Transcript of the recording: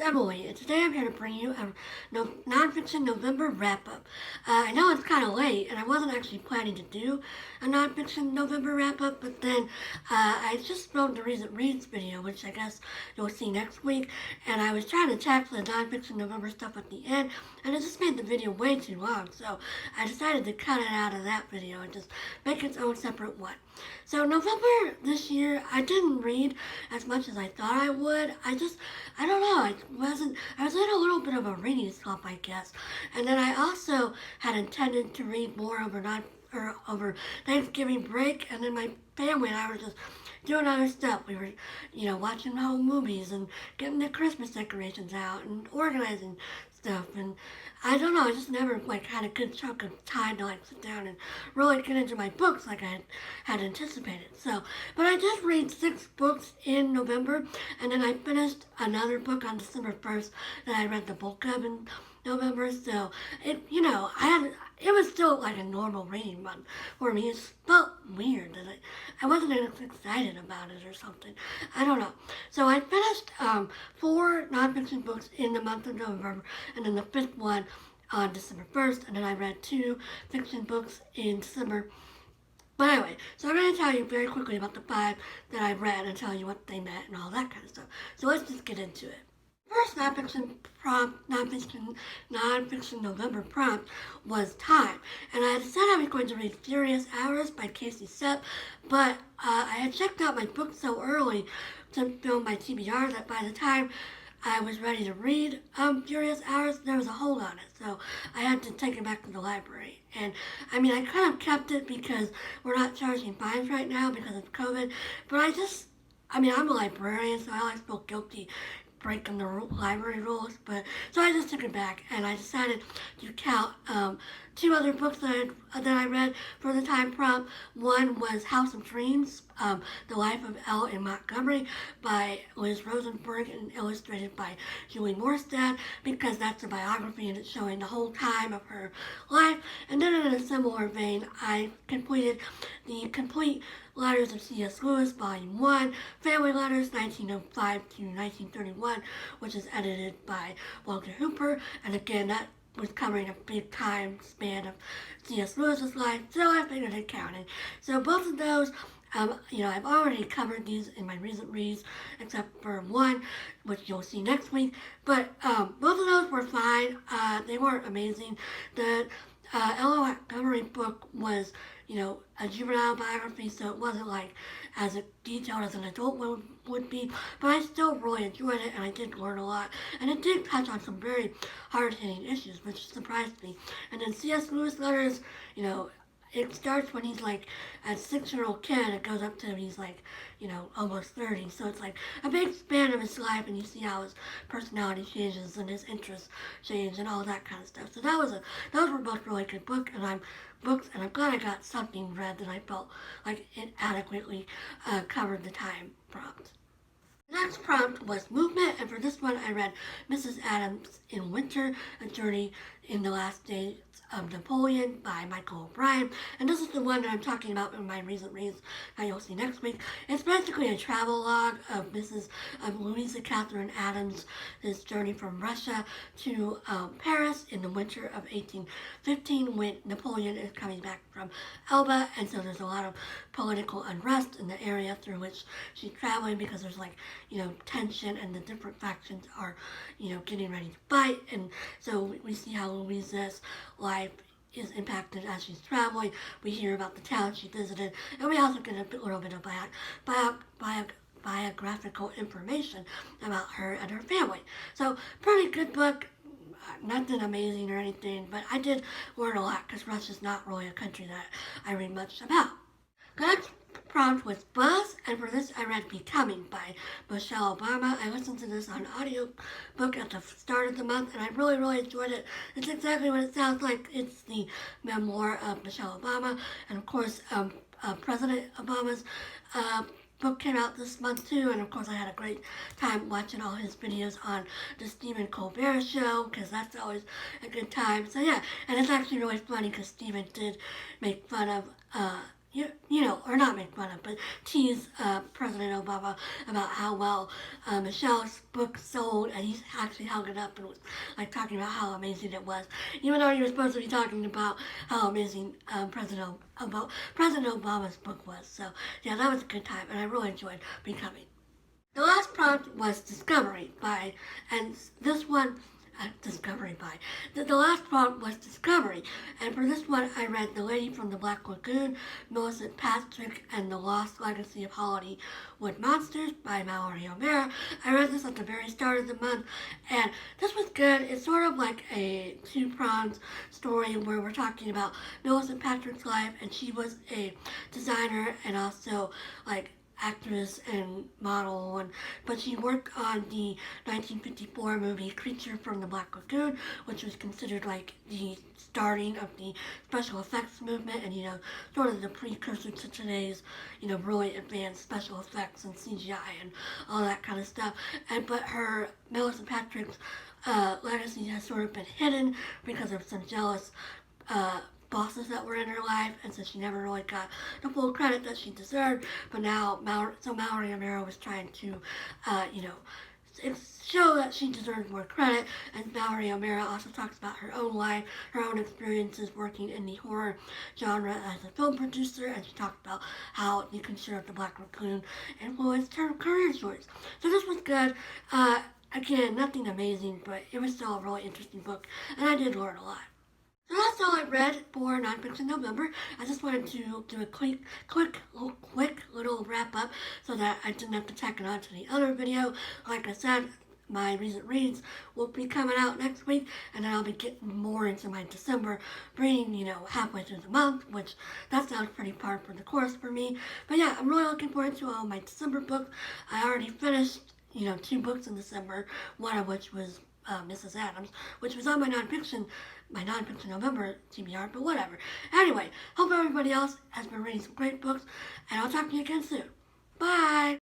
Emily, and today I'm here to bring you a nonfiction November wrap-up. I know it's kind of late, and I wasn't actually planning to do a nonfiction November wrap-up, but then I just filmed the Recent Reads video, which I guess you'll see next week, and I was trying to tackle the nonfiction November stuff at the end, and it just made the video way too long, so I decided to cut it out of that video and just make its own separate one. So November this year, I didn't read as much as I thought I would. I don't know, I was in a little bit of a reading slump, I guess. And then I also had intended to read more over Thanksgiving break, and then my family and I were just doing other stuff. We were, watching home movies and getting the Christmas decorations out and organizing stuff. And I don't know, I just never had a good chunk of time to sit down and really get into my books like I had anticipated. So, but I did read 6 books in November, and then I finished another book on December 1st that I read the bulk of in November. So it was still like a normal reading month for me. It felt weird that I wasn't as excited about it or something. I don't know. So I finished 4 nonfiction books in the month of November, and then the 5th one on December 1st, and then I read 2 fiction books in December. But anyway, so I'm going to tell you very quickly about the 5 that I read and tell you what they meant and all that kind of stuff. So let's just get into it. First nonfiction November prompt was time, and I decided I was going to read Furious Hours by Casey Sepp, but I had checked out my book so early to film my TBR that by the time I was ready to read Furious Hours, there was a hold on it, so I had to take it back to the library. And I kind of kept it because we're not charging fines right now because of COVID, but I'm a librarian, so I always feel guilty breaking the library rules, but so I just took it back, and I decided to count 2 other books that I read for the time prompt. One was House of Dreams, The Life of Elle in Montgomery by Liz Rosenberg and illustrated by Julie Morstad, because that's a biography and it's showing the whole time of her life. And then in a similar vein, I completed the Complete Letters of C.S. Lewis, Volume 1, Family Letters, 1905 to 1931, which is edited by Walter Hooper, and again, that was covering a big time span of C.S. Lewis's life, so I figured it counted. So both of those, I've already covered these in my recent reads, except for one, which you'll see next week, but both of those were fine. They weren't amazing. The Elle Montgomery book was, a juvenile biography, so it wasn't as detailed as an adult one would be, but I still really enjoyed it, and I did learn a lot, and it did touch on some very hard-hitting issues, which surprised me. And then C.S. Lewis letters, it starts when he's a 6-year-old kid, it goes up to he's almost 30, so it's a big span of his life, and you see how his personality changes and his interests change and all that kind of stuff. So those were both really good books, and I'm glad I got something read that I felt like it adequately covered the time prompt. The next prompt was movement, and for this one I read Mrs. Adams in Winter, A Journey in the Last Days of Napoleon by Michael O'Brien, and this is the one that I'm talking about in my recent reads that you'll see next week. It's basically a travel log of Louisa Catherine Adams' journey from Russia to Paris in the winter of 1815 when Napoleon is coming back from Elba, and so there's a lot of political unrest in the area through which she's traveling because there's tension and the different factions are getting ready to fight, and so we see how Louisa's life is impacted as she's traveling. We hear about the town she visited, and we also get a little bit of biographical information about her and her family. So pretty good book. Nothing amazing or anything, but I did learn a lot because Russia's not really a country that I read much about. The next prompt was Buzz, and for this I read Becoming by Michelle Obama. I listened to this on audiobook at the start of the month, and I really, really enjoyed it. It's exactly what it sounds like. It's the memoir of Michelle Obama, and of course, President Obama's book came out this month too, and of course I had a great time watching all his videos on the Stephen Colbert Show, because that's always a good time. So yeah, and it's actually really funny because Stephen did make fun of or not make fun of, but tease President Obama about how well Michelle's book sold, and he actually held it up and was like talking about how amazing it was, even though he was supposed to be talking about how amazing President Obama's book was. So yeah, that was a good time, and I really enjoyed Becoming. The last prompt was Discovery by, and this one Discovery by. The last prompt was Discovery, and for this one I read The Lady from the Black Lagoon, Milicent Patrick, and The Lost Legacy of Hollywood Monsters by Mallory O'Meara. I read this at the very start of the month, and this was good. It's sort of like a two-pronged story where we're talking about Milicent Patrick's life, and she was a designer and also like actress and model, but she worked on the 1954 movie Creature from the Black Lagoon, which was considered like the starting of the special effects movement, and sort of the precursor to today's really advanced special effects and CGI and all that kind of stuff. But her Milicent Patrick's legacy has sort of been hidden because of some jealous bosses that were in her life, and so she never really got the full credit that she deserved. But now, Mallory O'Meara was trying to, show that she deserved more credit. And Mallory O'Meara also talks about her own life, her own experiences working in the horror genre as a film producer, and she talked about how the Creature of the Black Lagoon influenced her career choice. So this was good. Again, nothing amazing, but it was still a really interesting book, and I did learn a lot. So that's all I read for Nonfiction November. I just wanted to do a quick little wrap up so that I didn't have to tack it on to the other video. Like I said, my recent reads will be coming out next week, and then I'll be getting more into my December reading, halfway through the month, which that sounds pretty par for the course for me. But yeah, I'm really looking forward to all my December books. I already finished, 2 books in December, one of which was Mrs. Adams, which was on my Nonfiction November TBR, but whatever. Anyway, hope everybody else has been reading some great books, and I'll talk to you again soon. Bye!